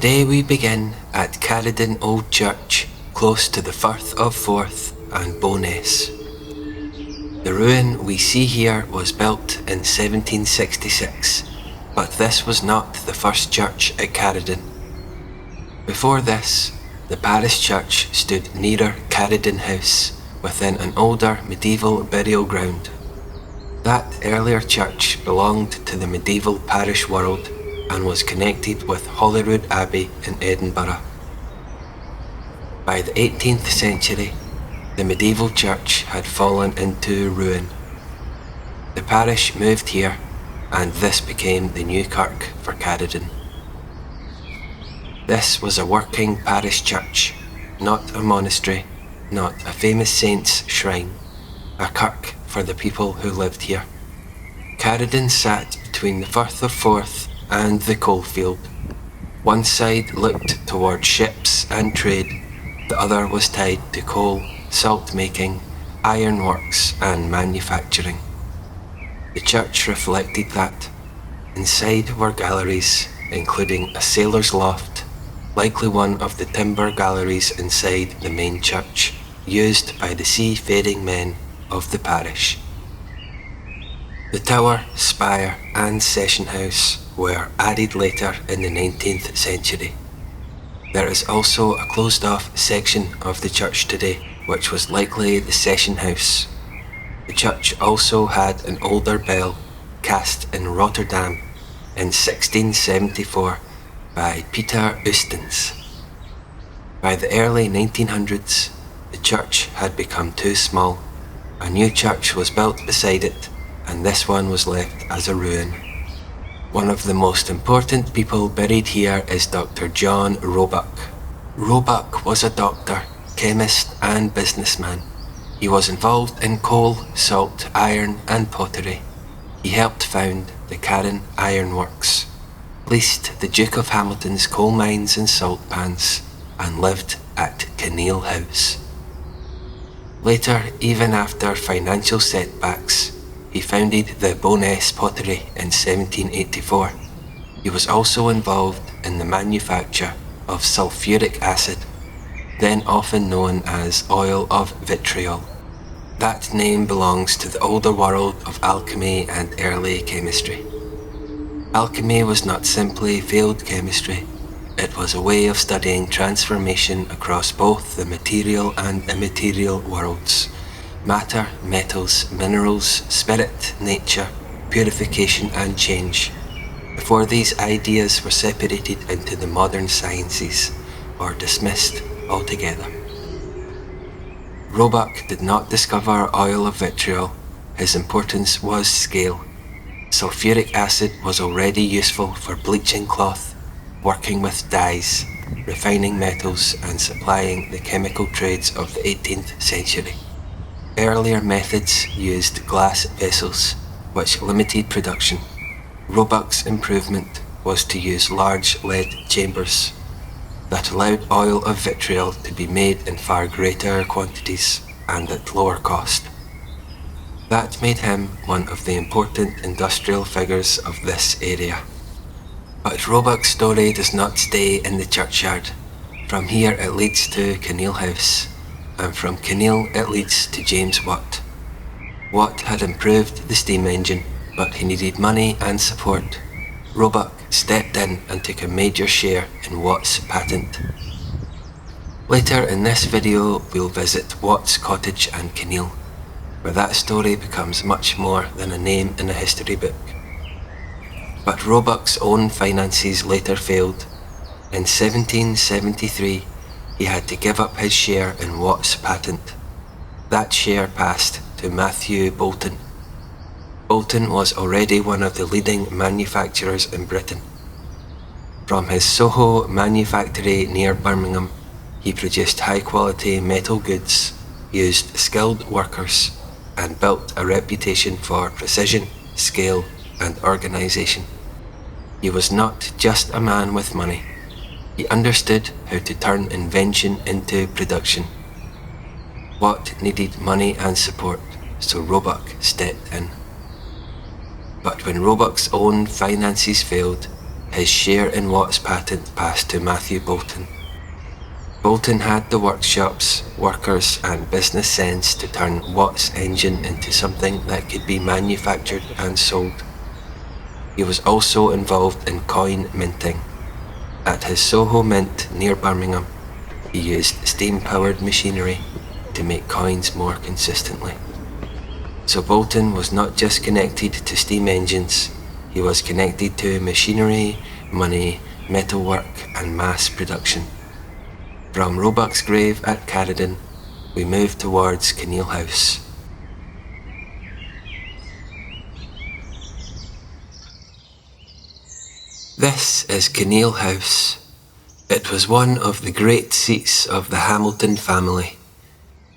Today we begin at Carriden Old Church, close to the Firth of Forth and Bo'ness. The ruin we see here was built in 1766, but this was not the first church at Carriden. Before this, the parish church stood nearer Carriden House, within an older medieval burial ground. That earlier church belonged to the medieval parish world and was connected with Holyrood Abbey in Edinburgh. By the 18th century, the medieval church had fallen into ruin. The parish moved here, and this became the new kirk for Carriden. This was a working parish church, not a monastery, not a famous saint's shrine, a kirk for the people who lived here. Carriden sat between the Firth of Forth and the coalfield. One side looked towards ships and trade, the other was tied to coal, salt making, ironworks and manufacturing. The church reflected that. Inside were galleries, including a sailor's loft, likely one of the timber galleries inside the main church, used by the seafaring men of the parish. The tower, spire and session house were added later in the 19th century. There is also a closed-off section of the church today, which was likely the session house. The church also had an older bell cast in Rotterdam in 1674 by Peter Ustens. By the early 1900s, the church had become too small. A new church was built beside it, and this one was left as a ruin. One of the most important people buried here is Dr. John Roebuck. Roebuck was a doctor, chemist and businessman. He was involved in coal, salt, iron and pottery. He helped found the Carriden Iron Works, leased the Duke of Hamilton's coal mines and salt pans, and lived at Kinneil House. Later, even after financial setbacks, he founded the Bo'ness pottery in 1784. He was also involved in the manufacture of sulfuric acid, then often known as oil of vitriol. That name belongs to the older world of alchemy and early chemistry. Alchemy was not simply field chemistry, it was a way of studying transformation across both the material and immaterial worlds. Matter, metals, minerals, spirit, nature, purification and change, before these ideas were separated into the modern sciences or dismissed altogether. Roebuck did not discover oil of vitriol. His importance was scale. Sulfuric acid was already useful for bleaching cloth, working with dyes, refining metals and supplying the chemical trades of the 18th century. Earlier methods used glass vessels, which limited production. Roebuck's improvement was to use large lead chambers that allowed oil of vitriol to be made in far greater quantities and at lower cost. That made him one of the important industrial figures of this area. But Roebuck's story does not stay in the churchyard. From here it leads to Kinneil House, and from Kinneil it leads to James Watt. Watt had improved the steam engine, but he needed money and support. Roebuck stepped in and took a major share in Watt's patent. Later in this video we'll visit Watt's cottage and Kinneil, where that story becomes much more than a name in a history book. But Roebuck's own finances later failed. In 1773 he had to give up his share in Watt's patent. That share passed to Matthew Boulton. Boulton was already one of the leading manufacturers in Britain. From his Soho manufactory near Birmingham, he produced high-quality metal goods, used skilled workers, and built a reputation for precision, scale, and organisation. He was not just a man with money. He understood how to turn invention into production. Watt needed money and support, so Roebuck stepped in. But when Roebuck's own finances failed, his share in Watt's patent passed to Matthew Boulton. Boulton had the workshops, workers and business sense to turn Watt's engine into something that could be manufactured and sold. He was also involved in coin minting. At his Soho mint near Birmingham, he used steam-powered machinery to make coins more consistently. So Boulton was not just connected to steam engines, he was connected to machinery, money, metalwork and mass production. From Roebuck's grave at Carriden, we move towards Kinneil House. This is Kinneil House. It was one of the great seats of the Hamilton family.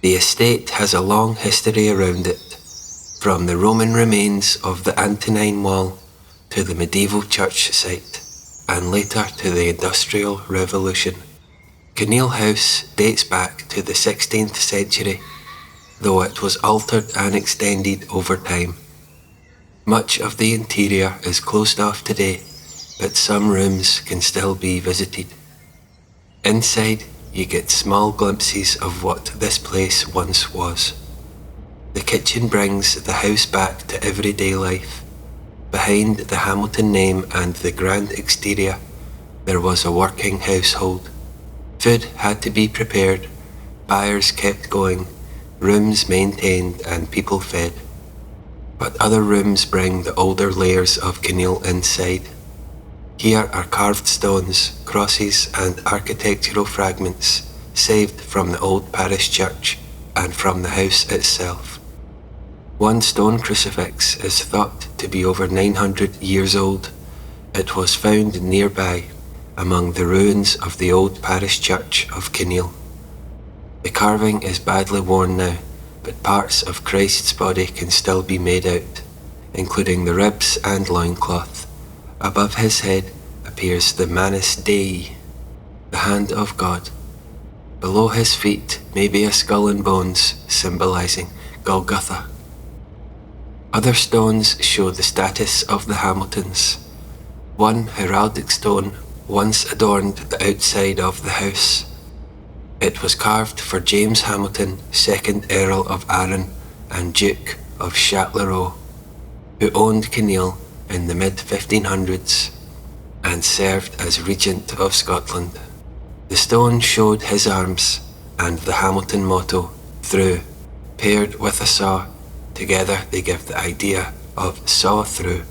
The estate has a long history around it, from the Roman remains of the Antonine wall to the medieval church site, and later to the Industrial Revolution. Kinneil House dates back to the 16th century, though it was altered and extended over time. Much of the interior is closed off today, but some rooms can still be visited. Inside, you get small glimpses of what this place once was. The kitchen brings the house back to everyday life. Behind the Hamilton name and the grand exterior, there was a working household. Food had to be prepared, buyers kept going, rooms maintained and people fed. But other rooms bring the older layers of Kinneil inside. Here are carved stones, crosses and architectural fragments saved from the old parish church and from the house itself. One stone crucifix is thought to be over 900 years old. It was found nearby, among the ruins of the old parish church of Kinneil. The carving is badly worn now, but parts of Christ's body can still be made out, including the ribs and loincloth. Above his head appears the Manus Dei, the hand of God. Below his feet may be a skull and bones, symbolizing Golgotha. Other stones show the status of the Hamiltons. One heraldic stone once adorned the outside of the house. It was carved for James Hamilton, 2nd Earl of Arran and Duke of Châtellerault, who owned Kinneil in the mid-1500s and served as Regent of Scotland. The stone showed his arms and the Hamilton motto, through, paired with a saw. Together they give the idea of saw through,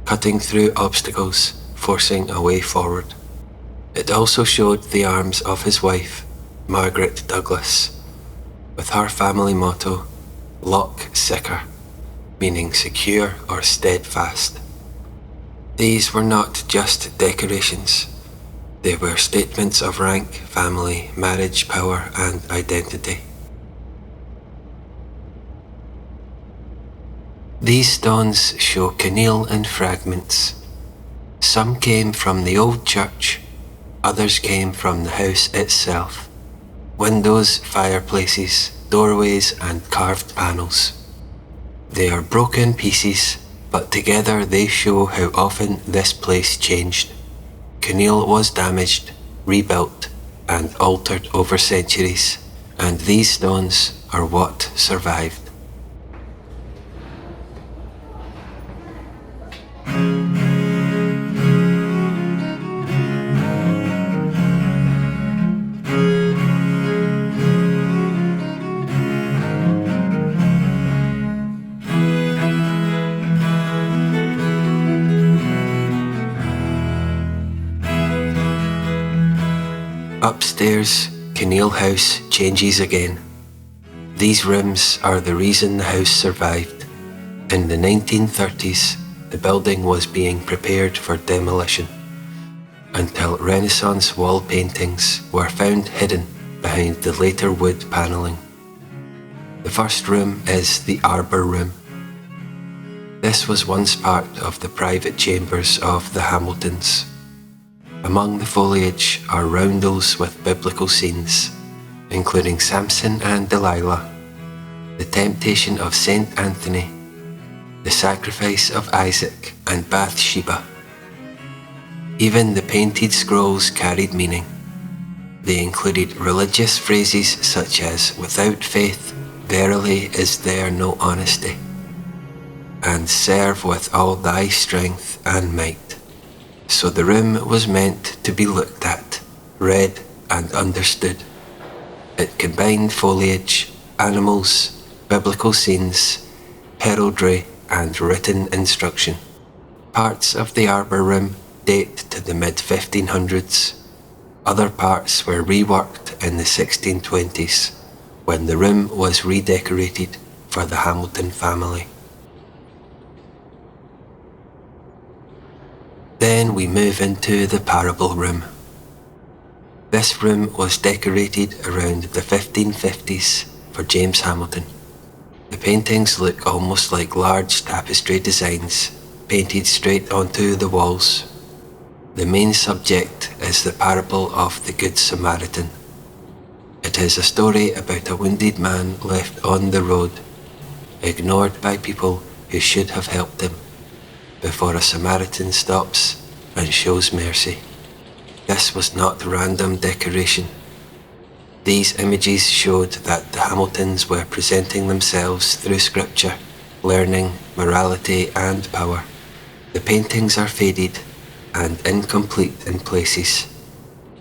cutting through obstacles, forcing a way forward. It also showed the arms of his wife, Margaret Douglas, with her family motto, Loch Sicker, meaning secure or steadfast. These were not just decorations. They were statements of rank, family, marriage, power and identity. These stones show Kinneil in fragments. Some came from the old church, others came from the house itself. Windows, fireplaces, doorways and carved panels. They are broken pieces, but together they show how often this place changed. Kinneil was damaged, rebuilt and altered over centuries, and these stones are what survived. Upstairs, Kinneil House changes again. These rooms are the reason the house survived. In the 1930s, the building was being prepared for demolition, until Renaissance wall paintings were found hidden behind the later wood panelling. The first room is the Arbour Room. This was once part of the private chambers of the Hamiltons. Among the foliage are roundels with biblical scenes, including Samson and Delilah, the temptation of Saint Anthony, the sacrifice of Isaac and Bathsheba. Even the painted scrolls carried meaning. They included religious phrases such as, "Without faith, verily is there no honesty," and "Serve with all thy strength and might." So the room was meant to be looked at, read, and understood. It combined foliage, animals, biblical scenes, heraldry, and written instruction. Parts of the arbor room date to the mid-1500s. Other parts were reworked in the 1620s, when the room was redecorated for the Hamilton family. Then we move into the parable room. This room was decorated around the 1550s for James Hamilton. The paintings look almost like large tapestry designs painted straight onto the walls. The main subject is the parable of the Good Samaritan. It is a story about a wounded man left on the road, ignored by people who should have helped him, before a Samaritan stops and shows mercy. This was not random decoration. These images showed that the Hamiltons were presenting themselves through scripture, learning, morality, and power. The paintings are faded and incomplete in places,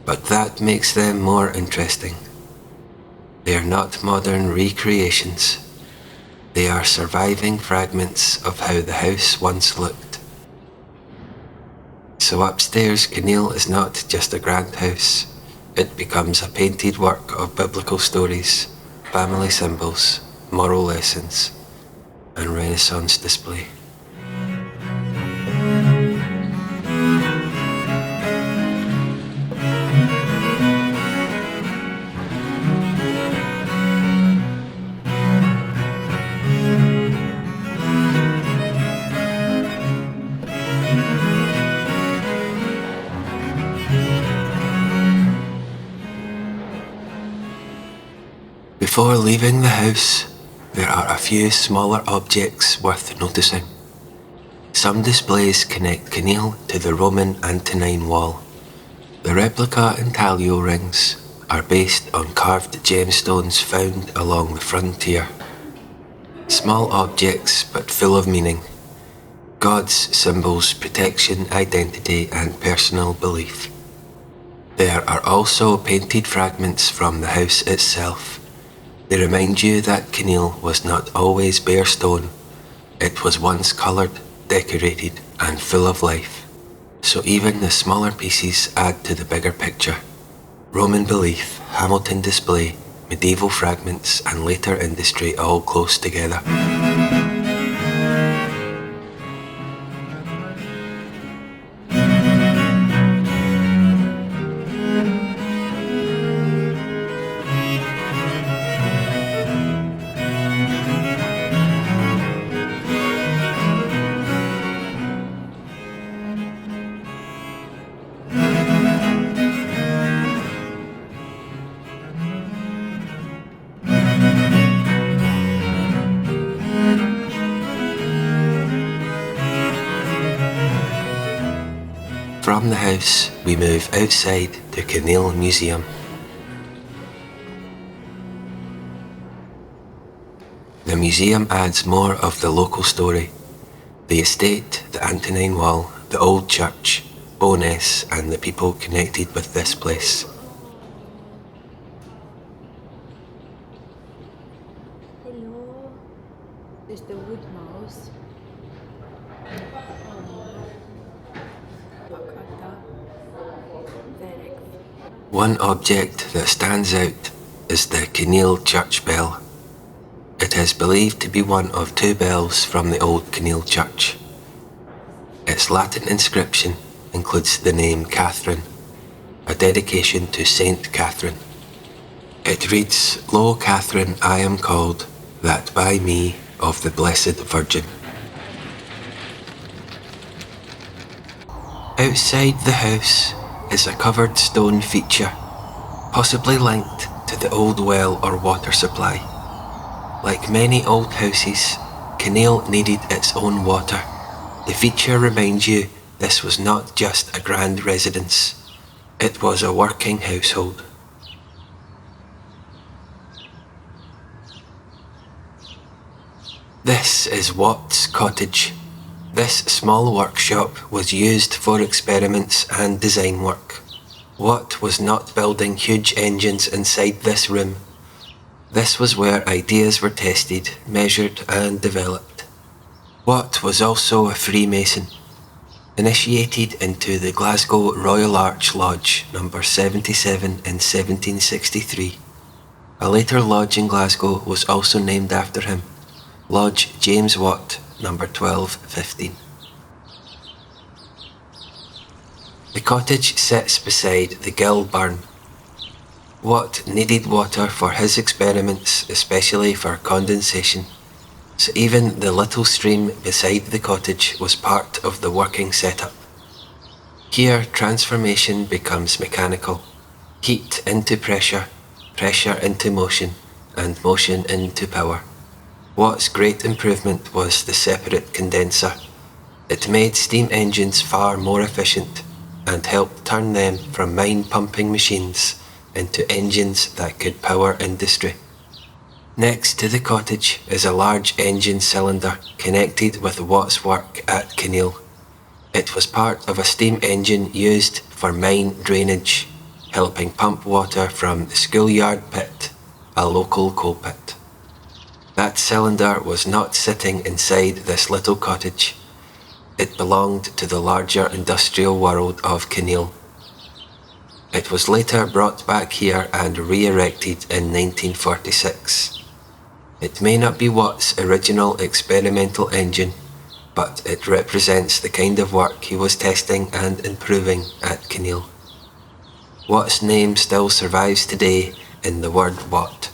but that makes them more interesting. They are not modern recreations. They are surviving fragments of how the house once looked. So upstairs, Kinneil is not just a grand house. It becomes a painted work of biblical stories, family symbols, moral lessons, and Renaissance display. Before leaving the house, there are a few smaller objects worth noticing. Some displays connect Kinneil to the Roman Antonine wall. The replica intaglio rings are based on carved gemstones found along the frontier. Small objects but full of meaning. God's symbols, protection, identity, and personal belief. There are also painted fragments from the house itself. They remind you that Kinneil was not always bare stone. It was once coloured, decorated, and full of life. So even the smaller pieces add to the bigger picture. Roman belief, Hamilton display, medieval fragments, and later industry all close together. From the house, we move outside to Kinneil Museum. The museum adds more of the local story. The estate, the Antonine Wall, the Old Church, Bo'ness, and the people connected with this place. Hello, there's the wood mouse. One object that stands out is the Kinneil Church bell. It is believed to be one of two bells from the old Kinneil Church. Its Latin inscription includes the name Catherine, a dedication to Saint Catherine. It reads, "Lo, Catherine, I am called, that by me of the Blessed Virgin." Outside the house is a covered stone feature, possibly linked to the old well or water supply. Like many old houses, Kinneil needed its own water. The feature reminds you This was not just a grand residence, it was a working household. This is Watt's cottage. This small workshop was used for experiments and design work. Watt was not building huge engines inside this room. This was where ideas were tested, measured and developed. Watt was also a Freemason, initiated into the Glasgow Royal Arch Lodge number 77 in 1763. A later lodge in Glasgow was also named after him, Lodge James Watt, number 1215. The cottage sits beside the Gill Burn. Watt needed water for his experiments, especially for condensation, so even the little stream beside the cottage was part of the working setup. Here transformation becomes mechanical, heat into pressure, pressure into motion, and motion into power. Watt's great improvement was the separate condenser. It made steam engines far more efficient and helped turn them from mine-pumping machines into engines that could power industry. Next to the cottage is a large engine cylinder connected with Watt's work at Kinneil. It was part of a steam engine used for mine drainage, helping pump water from the schoolyard pit, a local coal pit. That cylinder was not sitting inside this little cottage. It belonged to the larger industrial world of Kinneil. It was later brought back here and re-erected in 1946. It may not be Watt's original experimental engine, but it represents the kind of work he was testing and improving at Kinneil. Watt's name still survives today in the word watt,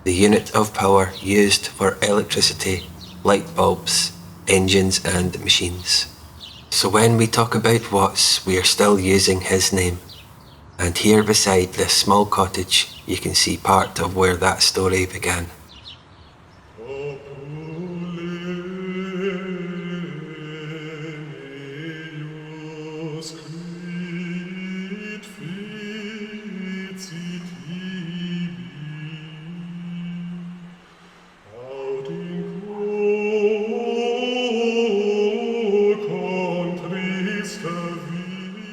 the unit of power used for electricity, light bulbs, engines and machines. So when we talk about Watts, we are still using his name. And here beside this small cottage, you can see part of where that story began.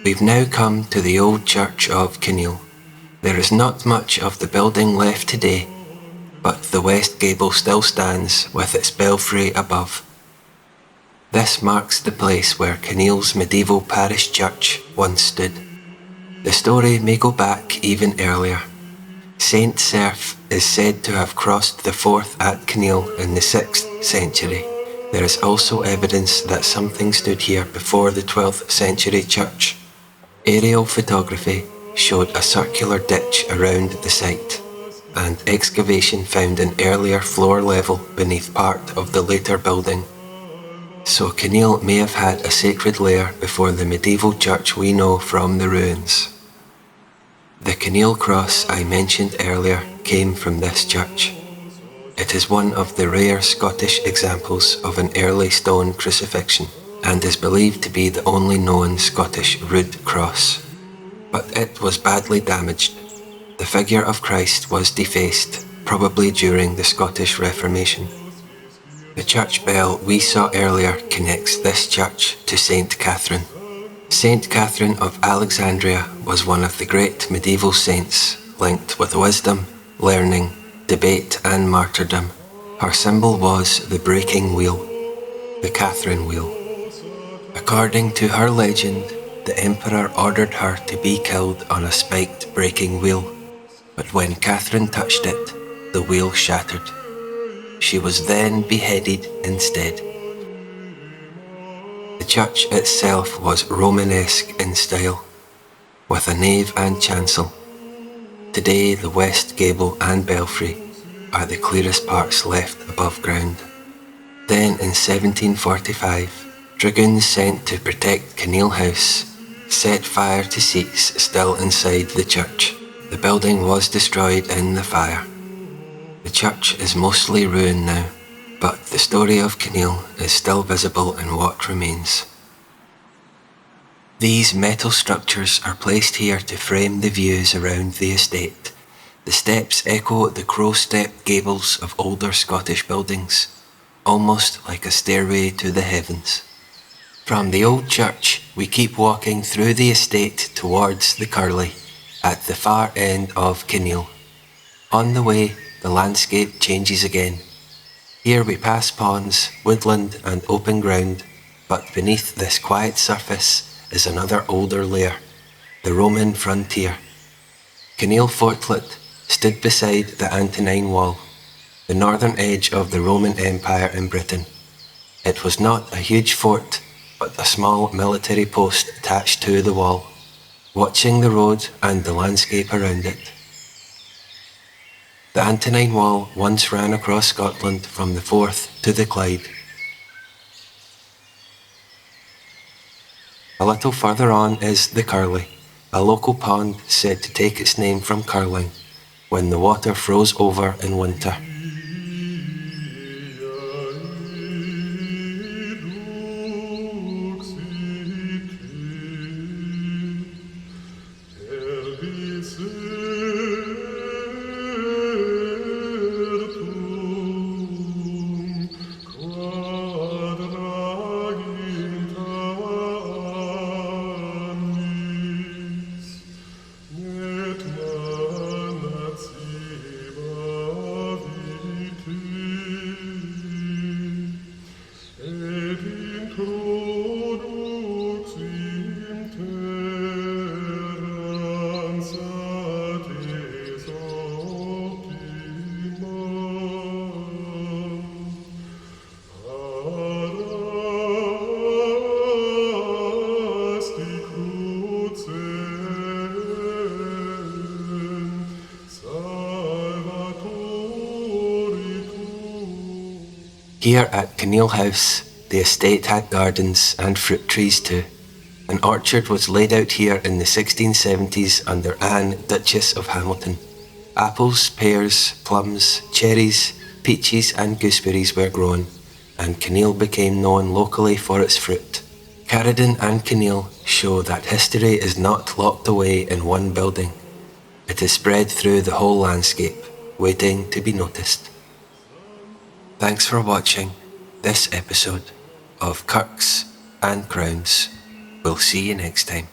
We've now come to the old church of Kinneil. There is not much of the building left today, but the west gable still stands with its belfry above. This marks the place where Kinneil's medieval parish church once stood. The story may go back even earlier. Saint Cerf is said to have crossed the Forth at Kinneil in the 6th century. There is also evidence that something stood here before the 12th century church. Aerial photography showed a circular ditch around the site, and excavation found an earlier floor level beneath part of the later building. So Kinneil may have had a sacred lair before the medieval church we know from the ruins. The Kinneil cross I mentioned earlier came from this church. It is one of the rare Scottish examples of an early stone crucifixion, and is believed to be the only known Scottish rood cross. But it was badly damaged. The figure of Christ was defaced, probably during the Scottish Reformation. The church bell we saw earlier connects this church to St. Catherine. St. Catherine of Alexandria was one of the great medieval saints, linked with wisdom, learning, debate and martyrdom. Her symbol was the breaking wheel, the Catherine wheel. According to her legend, the emperor ordered her to be killed on a spiked breaking wheel, but when Catherine touched it, the wheel shattered. She was then beheaded instead. The church itself was Romanesque in style, with a nave and chancel. Today the west gable and belfry are the clearest parts left above ground. Then in 1745, dragoons sent to protect Kinneil House set fire to seats still inside the church. The building was destroyed in the fire. The church is mostly ruined now, but the story of Kinneil is still visible in what remains. These metal structures are placed here to frame the views around the estate. The steps echo the crow-step gables of older Scottish buildings, almost like a stairway to the heavens. From the old church, we keep walking through the estate towards the Curley, at the far end of Kinneil. On the way, the landscape changes again. Here we pass ponds, woodland and open ground, but beneath this quiet surface is another older layer, the Roman frontier. Kinneil Fortlet stood beside the Antonine wall, the northern edge of the Roman Empire in Britain. It was not a huge fort, but a small military post attached to the wall, watching the road and the landscape around it. The Antonine Wall once ran across Scotland from the Forth to the Clyde. A little further on is the Curley, a local pond said to take its name from curling, when the water froze over in winter. Here at Kinneil House, the estate had gardens and fruit trees too. An orchard was laid out here in the 1670s under Anne, Duchess of Hamilton. Apples, pears, plums, cherries, peaches and gooseberries were grown, and Kinneil became known locally for its fruit. Carriden and Kinneil show that history is not locked away in one building. It is spread through the whole landscape, waiting to be noticed. Thanks for watching this episode of Kirks and Crowns. We'll see you next time.